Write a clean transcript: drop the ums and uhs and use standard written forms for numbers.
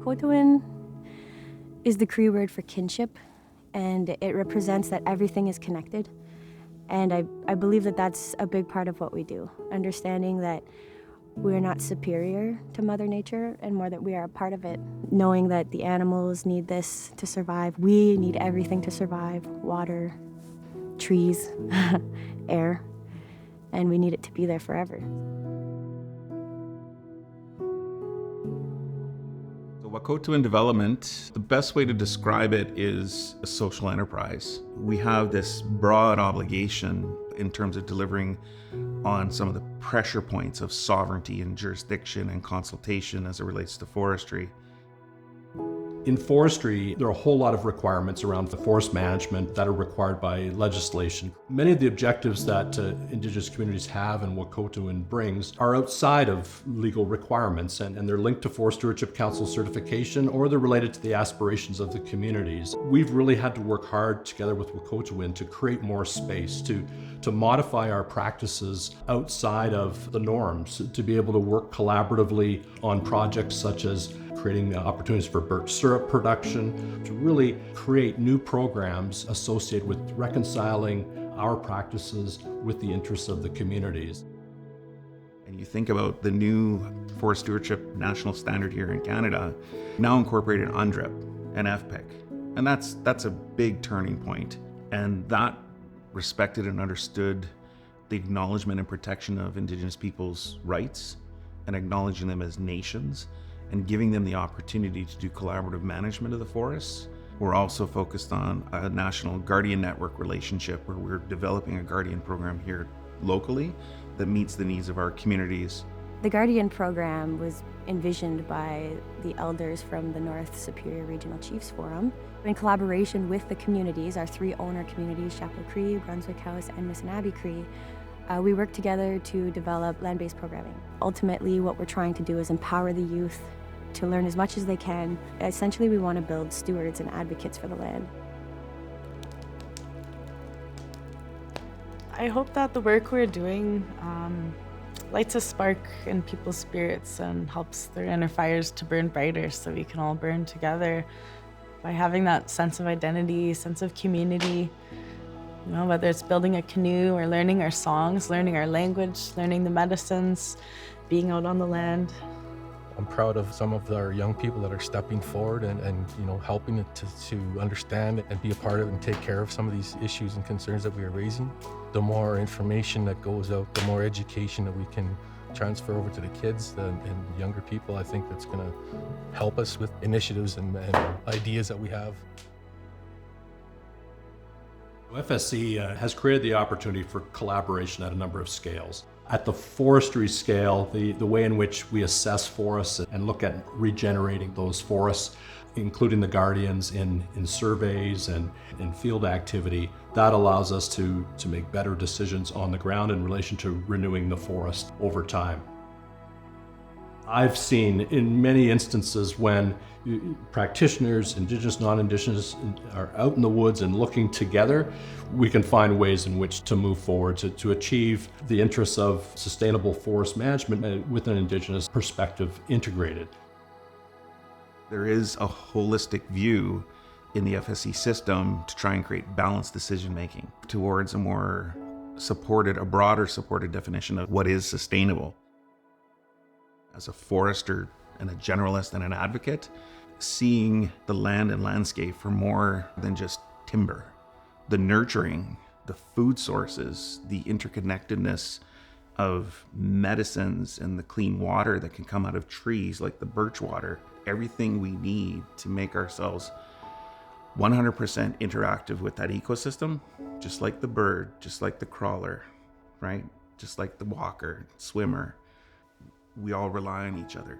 Wakohtowin is the Cree word for kinship, and it represents that everything is connected. And I believe that that's a big part of what we do, understanding that we're not superior to Mother Nature and more that we are a part of it, knowing that the animals need this to survive. We need everything to survive: water, trees, air, and we need it to be there forever. Wakohtowin development, the best way to describe it is a social enterprise. We have this broad obligation in terms of delivering on some of the pressure points of sovereignty and jurisdiction and consultation as it relates to forestry. In forestry, there are a whole lot of requirements around the forest management that are required by legislation. Many of the objectives that Indigenous communities have and Wakohtowin brings are outside of legal requirements, and they're linked to Forest Stewardship Council certification, or they're related to the aspirations of the communities. We've really had to work hard together with Wakohtowin to create more space, to modify our practices outside of the norms, to be able to work collaboratively on projects such as creating opportunities for birch syrup production, to really create new programs associated with reconciling our practices with the interests of the communities. And you think about the new Forest Stewardship National Standard here in Canada, now incorporated UNDRIP and FPIC. And that's a big turning point. And that respected and understood the acknowledgement and protection of Indigenous people's rights and acknowledging them as nations, and giving them the opportunity to do collaborative management of the forests. We're also focused on a national guardian network relationship where we're developing a guardian program here locally that meets the needs of our communities. The Guardian program was envisioned by the elders from the North Superior Regional Chiefs Forum. In collaboration with the communities, our 3 owner communities, Chapel Cree, Brunswick House, and Missinabie Cree, we work together to develop land-based programming. Ultimately, what we're trying to do is empower the youth to learn as much as they can. Essentially, we want to build stewards and advocates for the land. I hope that the work we're doing lights a spark in people's spirits and helps their inner fires to burn brighter so we can all burn together by having that sense of identity, sense of community. You know, whether it's building a canoe or learning our songs, learning our language, learning the medicines, being out on the land. I'm proud of some of our young people that are stepping forward and helping to understand and be a part of and take care of some of these issues and concerns that we are raising. The more information that goes out, the more education that we can transfer over to the kids and younger people, I think that's going to help us with initiatives and ideas that we have. FSC has created the opportunity for collaboration at a number of scales. At the forestry scale, the way in which we assess forests and look at regenerating those forests, including the guardians in surveys and in field activity, that allows us to make better decisions on the ground in relation to renewing the forest over time. I've seen in many instances when practitioners, Indigenous, non-Indigenous, are out in the woods and looking together, we can find ways in which to move forward to achieve the interests of sustainable forest management with an Indigenous perspective integrated. There is a holistic view in the FSC system to try and create balanced decision-making towards a broader supported definition of what is sustainable. As a forester and a generalist and an advocate, seeing the land and landscape for more than just timber, the nurturing, the food sources, the interconnectedness of medicines and the clean water that can come out of trees like the birch water, everything we need to make ourselves 100% interactive with that ecosystem, just like the bird, just like the crawler, right? Just like the walker, swimmer. We all rely on each other.